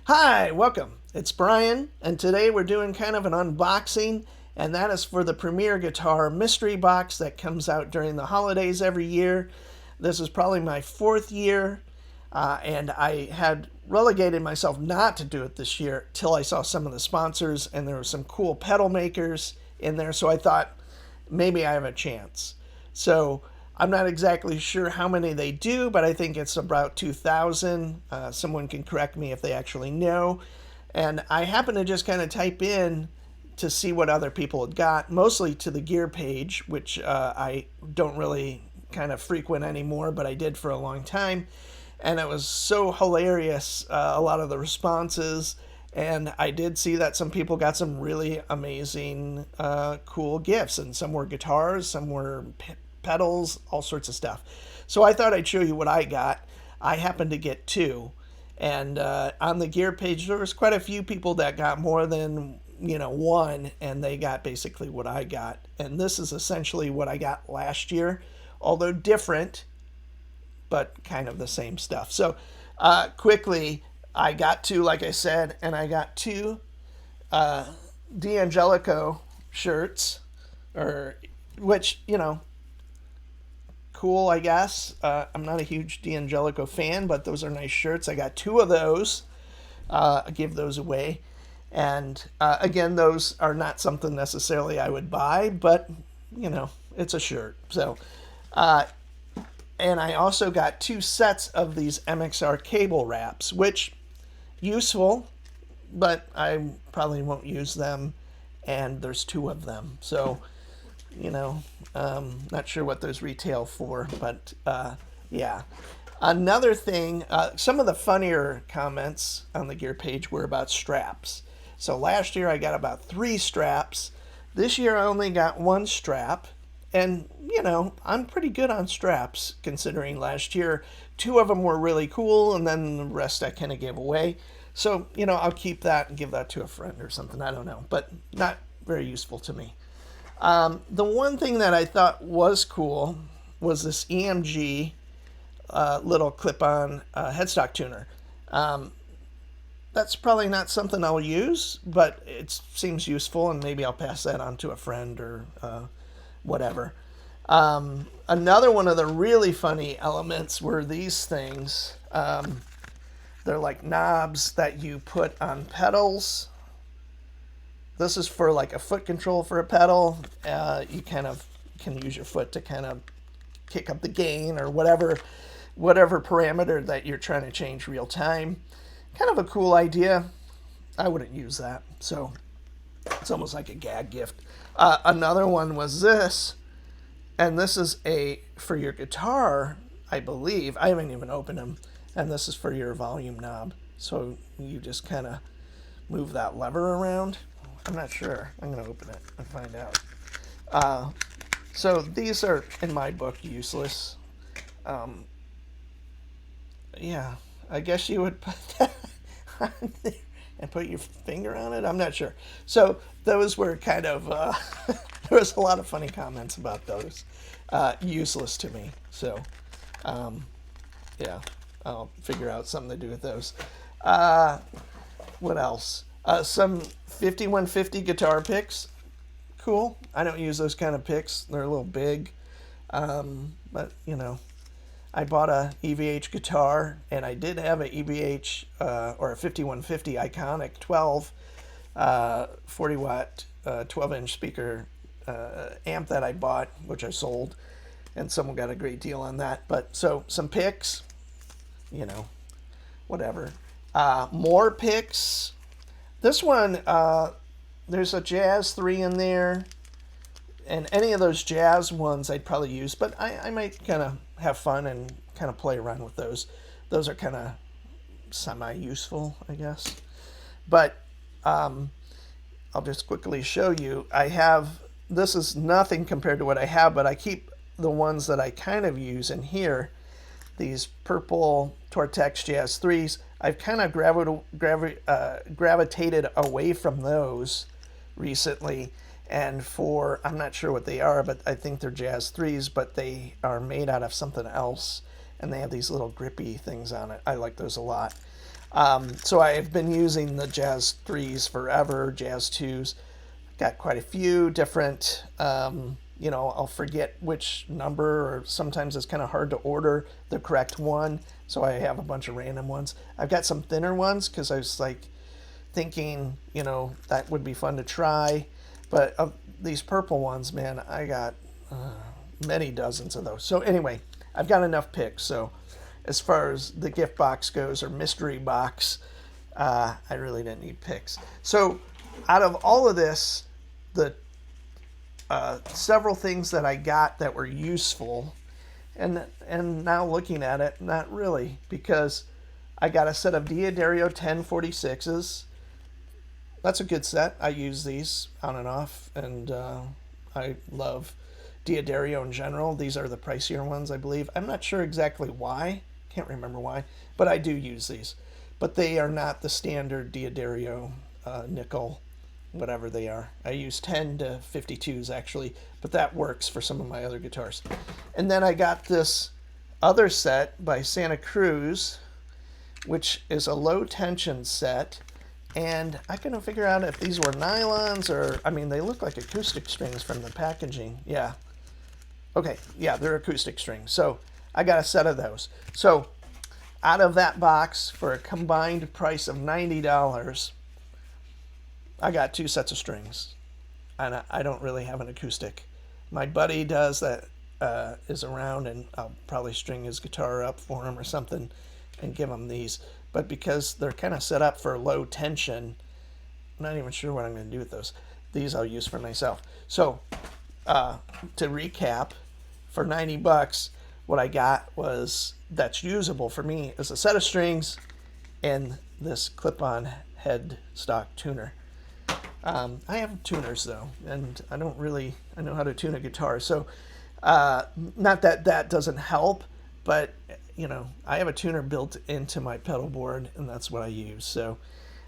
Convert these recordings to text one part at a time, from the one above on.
Hi, welcome. It's Brian, and today we're doing kind of an unboxing, and that is for the Premier Guitar mystery box that comes out during the holidays every year. This is probably my fourth year, and I had relegated myself not to do it this year till I saw some of the sponsors, and there were some cool pedal makers in there, so I thought maybe I have a chance. So I'm not exactly sure how many they do, but I think it's about 2,000. Someone can correct me if they actually know. And I happened to just kind of type in to see what other people had got, mostly to the gear page, which I don't really kind of frequent anymore, but I did for a long time. And it was so hilarious, a lot of the responses. And I did see that some people got some really amazing, cool gifts, and some were guitars, some were pedals, all sorts of stuff. So I thought I'd show you what I got. I happened to get two, and on the gear page there was quite a few people that got more than one, and they got basically what I got. And this is essentially what I got last year, although different, but kind of the same stuff. So quickly, I got two, like I said, and I got two D'Angelico shirts, or which cool, I guess. I'm not a huge D'Angelico fan, but those are nice shirts. I got two of those. I give those away. And again, those are not something necessarily I would buy, but it's a shirt. So, and I also got two sets of these MXR cable wraps, which useful, but I probably won't use them. And there's two of them. So, not sure what those retail for, but yeah. Another thing, some of the funnier comments on the gear page were about straps. So last year I got about 3 straps. This year I only got 1 strap. And, I'm pretty good on straps considering last year 2 of them were really cool, and then the rest I kind of gave away. So, I'll keep that and give that to a friend or something. I don't know, but not very useful to me. The one thing that I thought was cool was this EMG little clip-on headstock tuner. That's probably not something I'll use, but it seems useful, and maybe I'll pass that on to a friend or whatever. Another one of the really funny elements were these things. They're like knobs that you put on pedals. This is for like a foot control for a pedal. You kind of can use your foot to kind of kick up the gain or whatever parameter that you're trying to change real time. Kind of a cool idea. I wouldn't use that. So it's almost like a gag gift. Another one was this, and this is for your guitar, I believe. I haven't even opened them. And this is for your volume knob. So you just kind of move that lever around. I'm not sure. I'm going to open it and find out. So these are, in my book, useless. Yeah, I guess you would put that on there and put your finger on it. I'm not sure. So those were kind of, there was a lot of funny comments about those. Useless to me. So, yeah, I'll figure out something to do with those. What else? Some 5150 guitar picks. Cool. I don't use those kind of picks. They're a little big. But, I bought a EVH guitar, and I did have an EVH or a 5150 Iconic 12 40 watt 12-inch speaker amp that I bought, which I sold, and someone got a great deal on that. But so some picks, whatever. More picks. This one, there's a Jazz 3 in there, and any of those Jazz ones I'd probably use, but I might kind of have fun and kind of play around with those. Those are kind of semi-useful, I guess. But I'll just quickly show you. This is nothing compared to what I have, but I keep the ones that I kind of use in here. These purple Tortex Jazz 3s. I've kind of gravitated away from those recently, and I'm not sure what they are, but I think they're Jazz 3s, but they are made out of something else, and they have these little grippy things on it. I like those a lot. So I've been using the Jazz 3s forever, Jazz 2s. Got quite a few different, I'll forget which number, or sometimes it's kind of hard to order the correct one. So I have a bunch of random ones. I've got some thinner ones because I was like thinking, that would be fun to try. But of these purple ones, man, I got many dozens of those. So anyway, I've got enough picks. So as far as the gift box goes, or mystery box, I really didn't need picks. So out of all of this, the several things that I got that were useful, and now looking at it, not really, because I got a set of D'Addario 1046s. That's a good set. I use these on and off, and I love D'Addario in general. These are the pricier ones, I believe. I'm not sure exactly why. Can't remember why, but I do use these. But they are not the standard D'Addario nickel, whatever they are. I use 10 to 52s actually, but that works for some of my other guitars. And then I got this other set by Santa Cruz, which is a low tension set. And I couldn't figure out if these were nylons or, they look like acoustic strings from the packaging. Yeah. Okay, yeah, they're acoustic strings. So I got a set of those. So out of that box, for a combined price of $90, I got 2 sets of strings. And I don't really have an acoustic. My buddy does that, is around, and I'll probably string his guitar up for him or something and give him these. But because they're kind of set up for low tension, I'm not even sure what I'm going to do with those. These I'll use for myself. So to recap, for $90, what I got was, that's usable for me, is a set of strings and this clip-on headstock tuner. I have tuners though, and I know how to tune a guitar. So not that that doesn't help, but I have a tuner built into my pedal board, and that's what I use. So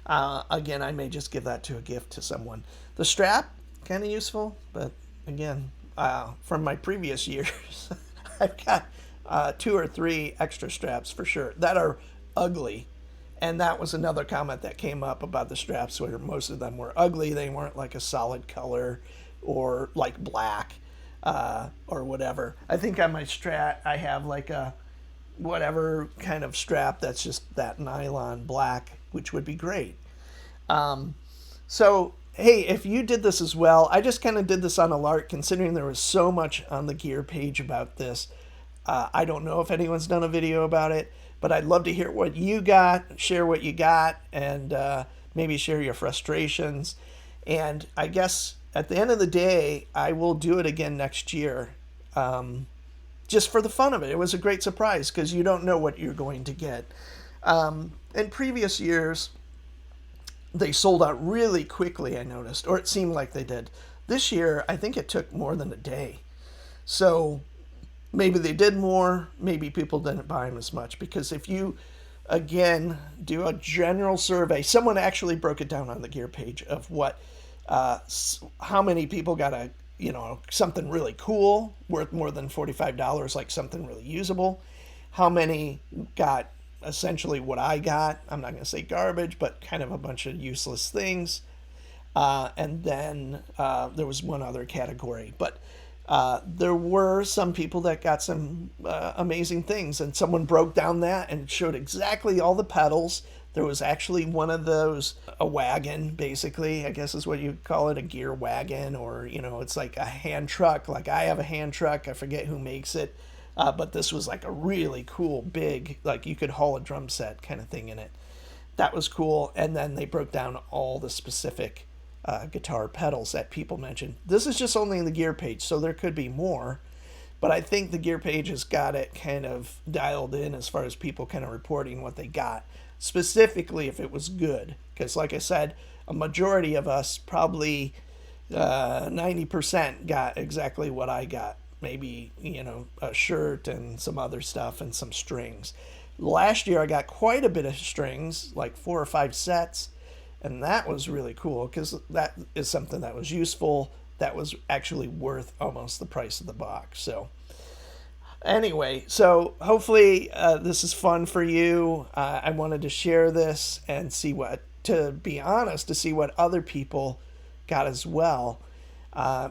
again, I may just give that to a gift to someone. The strap, kind of useful, but again, from my previous years, I've got 2 or 3 extra straps for sure that are ugly. And that was another comment that came up about the straps, where most of them were ugly. They weren't like a solid color or like black or whatever. I think on my Strat, I have like a whatever kind of strap that's just that nylon black, which would be great. So, hey, if you did this as well, I just kind of did this on a lark, considering there was so much on the gear page about this. I don't know if anyone's done a video about it, but I'd love to hear what you got, share what you got, and maybe share your frustrations. And I guess at the end of the day, I will do it again next year, just for the fun of it. It was a great surprise because you don't know what you're going to get. In previous years, they sold out really quickly, I noticed, or it seemed like they did. This year, I think it took more than a day. So maybe they did more, maybe people didn't buy them as much, because if you, again, do a general survey, someone actually broke it down on the gear page of what, how many people got something really cool worth more than $45, like something really usable, how many got essentially what I got. I'm not going to say garbage, but kind of a bunch of useless things. And then there was one other category, but there were some people that got some amazing things, and someone broke down that and showed exactly all the pedals. There was actually one of those, a wagon, basically, I guess is what you call it, a gear wagon, or, it's like a hand truck. Like I have a hand truck, I forget who makes it, but this was like a really cool, big, like you could haul a drum set kind of thing in it. That was cool. And then they broke down all the specific guitar pedals that people mentioned. This is just only in the gear page, so there could be more, but I think the gear page has got it kind of dialed in as far as people kind of reporting what they got, specifically if it was good. Because like I said, a majority of us, probably 90%, got exactly what I got. Maybe, a shirt and some other stuff and some strings. Last year I got quite a bit of strings, like 4 or 5 sets. And that was really cool because that is something that was useful, that was actually worth almost the price of the box. So Anyway, so hopefully this is fun for you. I wanted to share this and see what, to be honest, to see what other people got as well.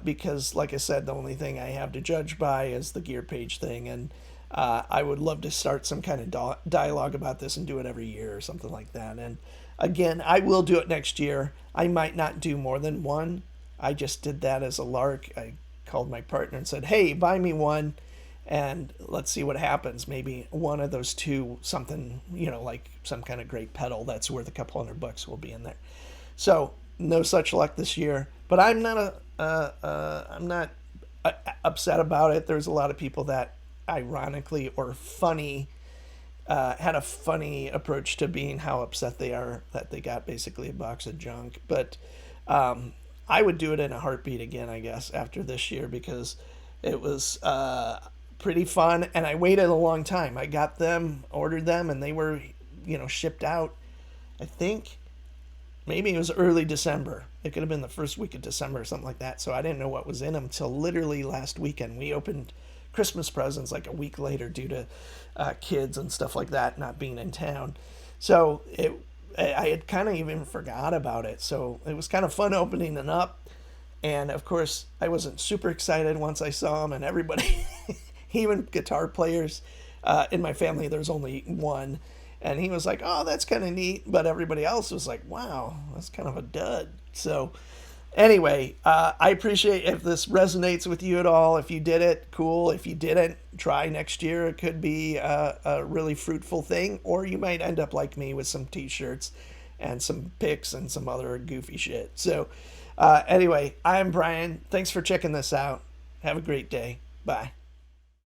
Because, like I said, the only thing I have to judge by is the gear page thing. And I would love to start some kind of dialogue about this and do it every year or something like that. And again, I will do it next year. I might not do more than one. I just did that as a lark. I called my partner and said, hey, buy me one and let's see what happens. Maybe one of those two, something, like some kind of great pedal that's worth a couple $100 will be in there. So no such luck this year, but I'm not upset about it. There's a lot of people that ironically or funny had a funny approach to being how upset they are that they got basically a box of junk. But I would do it in a heartbeat again, I guess, after this year because it was pretty fun. And I waited a long time. I got them, ordered them, and they were, shipped out. I think maybe it was early December. It could have been the first week of December or something like that. So I didn't know what was in them until literally last weekend. We opened Christmas presents like a week later due to kids and stuff like that not being in town. So I had kind of even forgot about it. So it was kind of fun opening it up. And of course, I wasn't super excited once I saw them, and everybody, even guitar players in my family, there's only one. And he was like, oh, that's kind of neat. But everybody else was like, wow, that's kind of a dud. So anyway, I appreciate if this resonates with you at all. If you did it, cool. If you didn't, try next year. It could be a really fruitful thing. Or you might end up like me with some t-shirts and some picks and some other goofy shit. So anyway, I'm Brian. Thanks for checking this out. Have a great day. Bye.